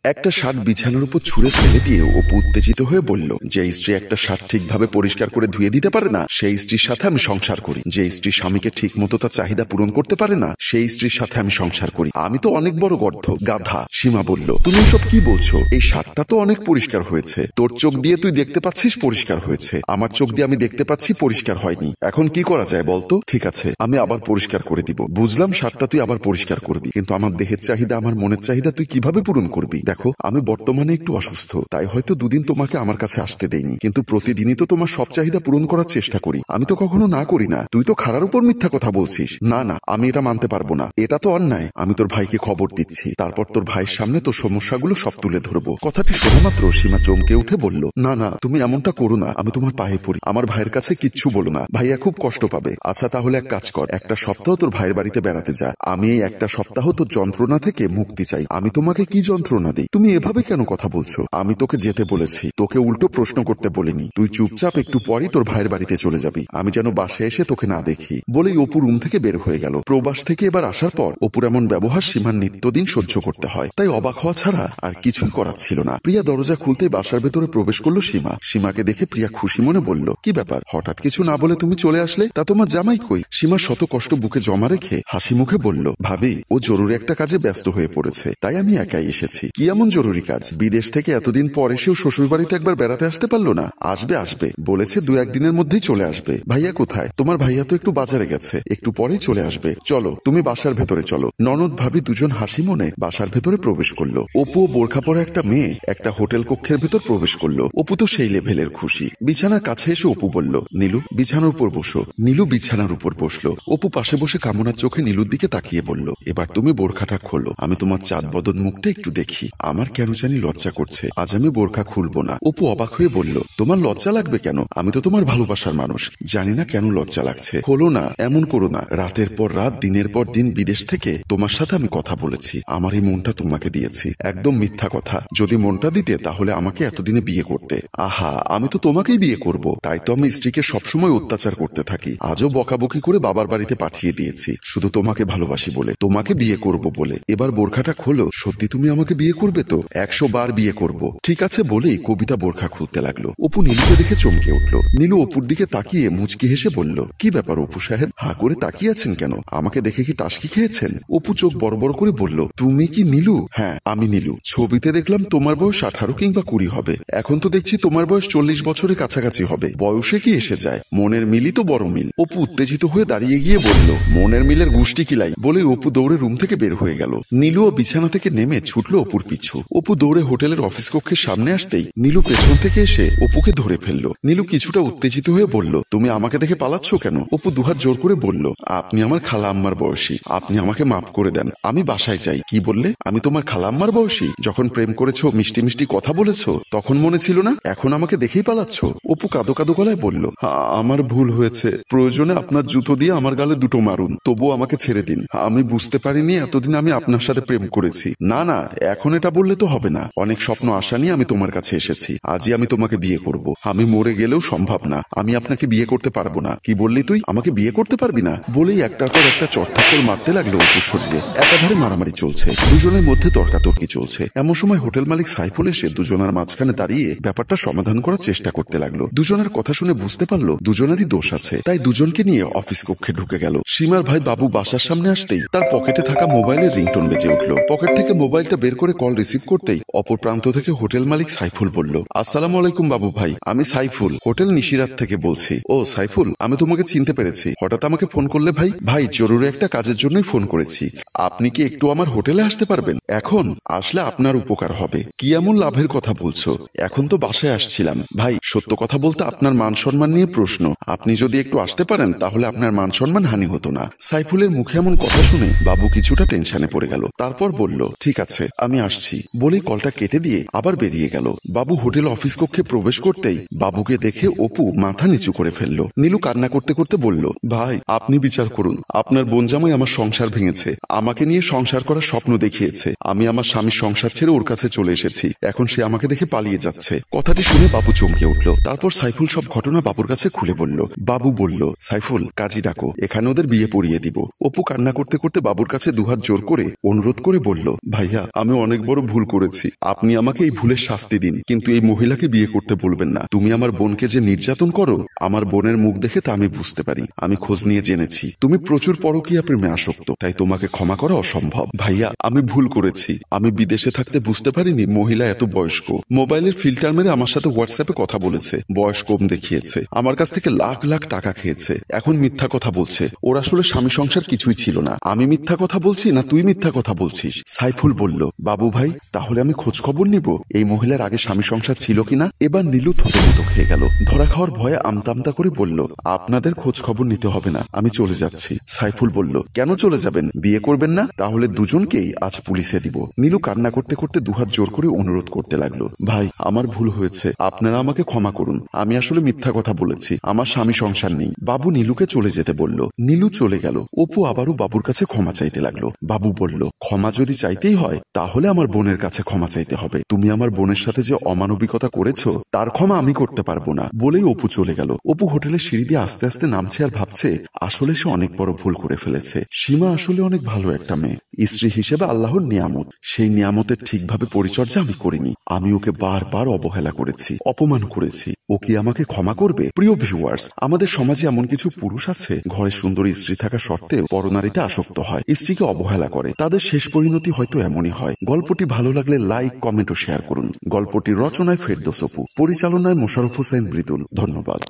একটা শার্ট বিছানার উপর ছুঁড়ে ফেলে দিয়ে অপু উত্তেজিত হয়ে বলল, যে স্ত্রী একটা শার্ট ঠিকভাবে পরিষ্কার করে ধুয়ে দিতে পারে না সেই স্ত্রীর সাথে আমি সংসার করি। যে স্ত্রী স্বামীকে ঠিক মতো তার চাহিদা পূরণ করতে পারে না সেই স্ত্রীর সাথে আমি সংসার করি। আমি তো অনেক বড় গর্ধ, গাধা। সীমা বলল, তুমি সব কি বলছো? এই শার্টটা তো অনেক পরিষ্কার হয়েছে। তোর চোখ দিয়ে তুই দেখতে পাচ্ছিস পরিষ্কার হয়েছে, আমার চোখ দিয়ে আমি দেখতে পাচ্ছি পরিষ্কার হয়নি। এখন কি করা যায় বলতো? ঠিক আছে, আমি আবার পরিষ্কার করে দিব। বুঝলাম শার্টটা তুই আবার পরিষ্কার করবি, কিন্তু আমার দেহের চাহিদা, আমার মনের চাহিদা তুই কিভাবে পূরণ করবি? দেখো, আমি বর্তমানে একটু অসুস্থ, তাই হয়তো দুদিন তোমাকে আমার কাছে আসতে দেইনি, কিন্তু প্রতিদিনই তো তোমার সব চাহিদা পূরণ করার চেষ্টা করি। আমি তো কখনো না করি না। তুই তো খারার উপর মিথ্যা কথা বলছিস। না না, আমি এটা মানতে পারবো না, এটা তো অন্যায়। আমি তোর ভাইকে খবর দিচ্ছি, তারপর তোর ভাইয়ের সামনে তোর সমস্যাগুলো সব তুলে ধরবো। কথাটি শোনা মাত্র সীমা চমকে উঠে বলল, না না, তুমি এমনটা করো না, আমি তোমার পায়ে পড়ি। আমার ভাইয়ের কাছে কিচ্ছু বলো না, ভাইয়া খুব কষ্ট পাবে। আচ্ছা তাহলে এক কাজ কর, একটা সপ্তাহ তোর ভাইয়ের বাড়িতে বেড়াতে যা। আমি এই একটা সপ্তাহ তোর যন্ত্রণা থেকে মুক্তি চাই। আমি তোমাকে কি যন্ত্রণা দিই? তুমি এভাবে কেন কথা বলছো? আমি তোকে যেতে বলেছি, তোকে উল্টো প্রশ্ন করতে বলিনি। তুই চুপচাপ একটু পরই তোর ভাইয়ের বাড়িতে চলে যাবি, আমি যেন বাসায় এসে তোকে না দেখি। বলেই অপু রুম থেকে বের হয়ে গেল। প্রবাস থেকে এবার আসার পর অপুর এমন ব্যবহার সীমার নিত্যদিন সহ্য করতে হয়, তাই অবাক হওয়া ছাড়া আর কিছুই করার ছিল না। প্রিয়া দরজা খুলতেই বাসার ভেতরে প্রবেশ করলো সীমা। সীমাকে দেখে প্রিয়া খুশি মনে বলল, কি ব্যাপার, হঠাৎ কিছু না বলে তুমি চলে আসলে? তা তোমার জামাই কই? সীমা শত কষ্ট বুকে জমা রেখে হাসি মুখে বলল, ভাবি, ও জরুরি একটা কাজে ব্যস্ত হয়ে পড়েছে, তাই আমি একাই এসেছি। কি এমন জরুরি কাজ? বিদেশ থেকে এতদিন পর এসেও শ্বশুর বাড়িতে একবার বেড়াতে আসতে পারলো না? আসবে আসবে বলেছে, 2-1 দিনের মধ্যেই চলে আসবে। ভাইয়া কোথায়? তোমার ভাইয়া তো একটু বাজারে গেছে, একটু পরেই চলে আসবে। চলো তুমি বাসার ভেতরে চলো। ননদ ভাবি দুজন হাসি মনে বাসার ভেতরে প্রবেশ করলো। অপু ও বোরখা পরা একটা মেয়ে একটা হোটেল কক্ষের ভেতর প্রবেশ করলো। অপু তো সেই লেভেলের খুশি। বিছানার কাছে এসে অপু বলল, নীলু বিছানার উপর বসো। নীলু বিছানার উপর বসলো। অপু পাশে বসে কামনার চোখে নীলুর দিকে তাকিয়ে বলল, এবার তুমি বোরখাটা খোলো, আমি তোমার চাঁদ বদন মুখটা একটু দেখি। আমার কেন জানি লজ্জা করছে, আজ আমি বোরখা খুলবো না। অপু অবাক হয়ে বলল, তোমার লজ্জা লাগবে কেন? আমি তো তোমার ভালোবাসার মানুষ, জানি না কেন লজ্জা লাগছে। খোলো না, এমন করো না। রাতের পর রাত, দিনের পর দিন বিদেশ থেকে তোমার সাথে আমি কথা বলেছি, আমার এই মনটা তোমাকে দিয়েছি। একদম মিথ্যা কথা। যদি মনটা দিতে তাহলে আমাকে এতদিনে বিয়ে করতে। আহা, আমি তো তোমাকেই বিয়ে করব, তাই তো আমি স্ত্রীকে সবসময় অত্যাচার করতে থাকি। আজও বকাবকি করে বাবার বাড়িতে পাঠিয়ে দিয়েছি, শুধু তোমাকে ভালোবাসি বলে, তোমাকে বিয়ে করব বলে। এবার বোরখাটা খোলো, সত্যি তুমি আমাকে বিয়ে করবে তো? 100 বার বিয়ে করব। ঠিক আছে বলেই কবিতা বোরখা খুলতে লাগলো। অপু নীলুকে দেখে চমকে উঠল। নীলু অপুর দিকে তাকিয়ে মুচকি হেসে বলল, কি ব্যাপার অপু সাহেব, হা করে তাকিয়ে আছেন কেন? আমাকে দেখে কি টাসকি খেয়েছেন? অপু চোখ বড় বড় করে বলল, তুমি কি নীলু? হ্যাঁ আমি নীলু। ছবিতে দেখলাম তোমার বয়স 18 কিংবা 20 হবে, এখন তো দেখছি তোমার বয়স 40 বছরের কাছাকাছি হবে। বয়সে কি এসে যায়, মনের মিলই তো বড় মিল। অপু উত্তেজিত হয়ে দাঁড়িয়ে গিয়ে বলল, মনের মিলের গুষ্টি কিলাই। বলে অপু দৌড়ে রুম থেকে বের হয়ে গেল। নীলুও বিছানা থেকে নেমে ছুটলো অপুর পিছু। অপু দৌড়ে হোটেলের অফিস কক্ষের সামনে আসতেই নীলু পেছন থেকে এসে অপুকে ধরে ফেললো। নীলু কিছুটা উত্তেজিত হয়ে বলল, তুমি আমাকে দেখে পালাচ্ছ কেন? অপু দুহাত জোর করে বলল, আপনি আমার খালা আম্মার বয়সী, আপনি আমাকে মাফ করে দেন, আমি বাসায় চাই। কি বললে? আমি তোমার খালা আম্মার বয়সী? যখন প্রেম করেছো, মিষ্টি মিষ্টি কথা বলেছো, তখন মনে ছিল না? এখন আমাকে দেখেই পালাচ্ছ? অপু কাঁদো কাঁদো গলায় বলল, আমার ভুল হয়েছে, প্রয়োজনে আপনার জুতো দিয়ে আমার গালে দুটো মারুন, তবুও আমাকে ছেড়ে দিন। আমি বুঝতে পারিনি এতদিন আমি আপনার সাথে প্রেম করেছি। না না, এখন এটা বললে তো হবে না। অনেক স্বপ্ন আশা নিয়ে আমি তোমার কাছে এসেছি, আজই আমি তোমাকে বিয়ে করব। আমি মরে গেলেও সম্ভব না, আমি আপনাকে বিয়ে করতে পারবো না। কি বললি তুই? আমাকে বিয়ে করতে পারবি না? বলেই একটার পর একটা চটঠাক্কর মারতে লাগলো অপুর শরীরে। একাধারে মারামারি চলছে, দুজনের মধ্যে তর্কাতর্কি চলছে। এমন সময় হোটেল মালিক সাইফুল এসে দুজনের মাঝখানে দাঁড়িয়ে ব্যাপারটা সমাধান করার চেষ্টা করতে লাগলো। দুজনের কথা শুনে বুঝতে পারলো দুজনেরই দোষ আছে, তাই দুজনকে নিয়ে অফিস কক্ষে ঢুকে গেল। সীমার ভাই বাবু বাসার সামনে আসতেই তার পকেটে থাকা মোবাইলের রিংটোন বেজে উঠলো। পকেট থেকে মোবাইলটা বের করে কল রিসিভ করতেই অপর প্রান্ত থেকে হোটেল মালিক সাইফুল বলল, আসসালামু আলাইকুম বাবু ভাই, আমি সাইফুল, হোটেল নিশিরাত থেকে বলছি। ও সাইফুল, আমি তোমাকে চিনতে পেরেছি, হঠাৎ আমাকে ফোন করলে ভাই? ভাই জরুরি একটা কাজের জন্যই ফোন করেছি, আপনি কি একটু আমার হোটেলে আসতে পারবেন? এখন আসলে আপনার উপকার হবে। কি এমন লাভের কথা বলছো? এখন তো বাসায় আসছিলাম। ভাই সত্য কথা বলতে আপনার মান সম্মান নিয়ে প্রশ্ন, আপনি যদি একটু আসতে পারেন তাহলে আপনার মান সম্মান হানি হতো না। সাইফুলের মুখে এমন কথা শুনে বাবু কিছুটা টেনশনে পড়ে গেল। তারপর বলল, ঠিক আছে আমি আসছি, বলেই কলটা কেটে দিয়ে আবার বেরিয়ে গেল। বাবু হোটেল অফিস কক্ষে প্রবেশ করতেই বাবুকে দেখে অপু মাথা নিচু করে ফেলল। নীলু কান্না করতে করতে বলল, ভাই আপনি বিচার করুন, আপনার বোন জামাই আমার সংসার ভেঙেছে, আমাকে নিয়ে সংসার করার স্বপ্ন দেখিয়েছে, আমি আমার স্বামীর সংসার ছেড়ে ওর কাছে চলে এসেছি, এখন সে আমাকে দেখে পালিয়ে যাচ্ছে। কথাটি শুনে বাবু চমকে উঠল। তারপর সাইফুল সব ঘটনা বাবুর কাছে খুলে বলল। বাবু বলল, সাইফুল কাজী ডাকো, এখানে ওদের বিয়ে পড়িয়ে দিব। অপু কান্না করতে করতে বাবুর কাছে দুহাত জোর করে অনুরোধ করে বলল, ভাইয়া আমি অনেক বড় বড় ভুল করেছি। আপনি আমাকে এই ভুলের শাস্তি দিন, কিন্তু এই মহিলাকে বিয়ে করতে বলবেন না। তুমি আমার বোনকে যে নির্যাতন করো, আমার বোনের মুখ দেখে তা আমি বুঝতে পারি। আমি খোঁজ নিয়ে জেনেছি তুমি প্রচুর পরকীয়া প্রেমে আসক্ত, তাই তোমাকে ক্ষমা করা অসম্ভব। ভাইয়া, আমি ভুল করেছি। আমি বিদেশে থাকতে বুঝতে পারিনি মহিলা এত বয়স্ক। মোবাইলের ফিল্টার মেরে আমার সাথে হোয়াটসঅ্যাপে কথা বলেছে, বয়স কম দেখিয়েছে, আমার কাছ থেকে লাখ লাখ টাকা খেয়েছে, এখন মিথ্যা কথা বলছে। ওর আসলে স্বামী সংসার কিছুই ছিল না। আমি মিথ্যা কথা বলছি না তুই মিথ্যা কথা বলছিস? সাইফুল বলল, বাবু ভাই, তাহলে আমি খোঁজ খবর নিব এই মহিলার আগে স্বামী সংসার ছিল কিনা। এবার নীলু থতমত খেয়ে গেল। ধরা খাওয়ার ভয়ে আমতা করে বলল, আপনাদের খোঁজ খবর নিতে হবে না, আমি চলে যাচ্ছি। সাইফুল বলল, কেন চলে যাবেন? বিয়ে করবেন না? তাহলে দুজনকেই আজ পুলিশে দিব। নীলু কান্না করতে করতে দুহাত জোর করে অনুরোধ করতে লাগলো, ভাই, আমার ভুল হয়েছে, আপনারা আমাকে ক্ষমা করুন। আমি আসলে মিথ্যা কথা বলেছি, আমার স্বামী সংসার নেই। বাবু নীলুকে চলে যেতে বলল। নীলু চলে গেল। অপু আবারও বাবুর কাছে ক্ষমা চাইতে লাগলো। বাবু বলল, ক্ষমা যদি চাইতেই হয় তাহলে আমার বোনের কাছে ক্ষমা চাইতে হবে। তুমি আমার বোনের সাথে যে অমানবিকতা করেছো তার ক্ষমা আমি করতে পারবো না। বলেই অপু চলে গেল। অপু হোটেলের সিঁড়ি দিয়ে আস্তে আস্তে নামছে আর ভাবছে, আসলে সে অনেক বড় ভুল করে ফেলেছে। সীমা আসলে অনেক ভালো একটা মেয়ে, স্ত্রী হিসেবে আল্লাহর নিয়ামত। সেই নিয়ামতের ঠিকভাবে পরিচর্যা আমি করিনি। আমি ওকে বারবার অবহেলা করেছি, অপমান করেছি। ও কি আমাকে ক্ষমা করবে? প্রিয় ভিউয়ার্স, আমাদের সমাজে এমন কিছু পুরুষ আছে ঘরে সুন্দরী স্ত্রী থাকা সত্ত্বেও পরনারীতে আসক্ত হয়, স্ত্রীকে অবহেলা করে। তাদের শেষ পরিণতি হয়তো এমনই হয়। গল্পটি ভালো লাগলে লাইক, কমেন্ট ও শেয়ার করুন। গল্পটির রচনায় ফেরদৌস অপু, পরিচালনায় মোশাররফ হোসেন মৃদুল। ধন্যবাদ।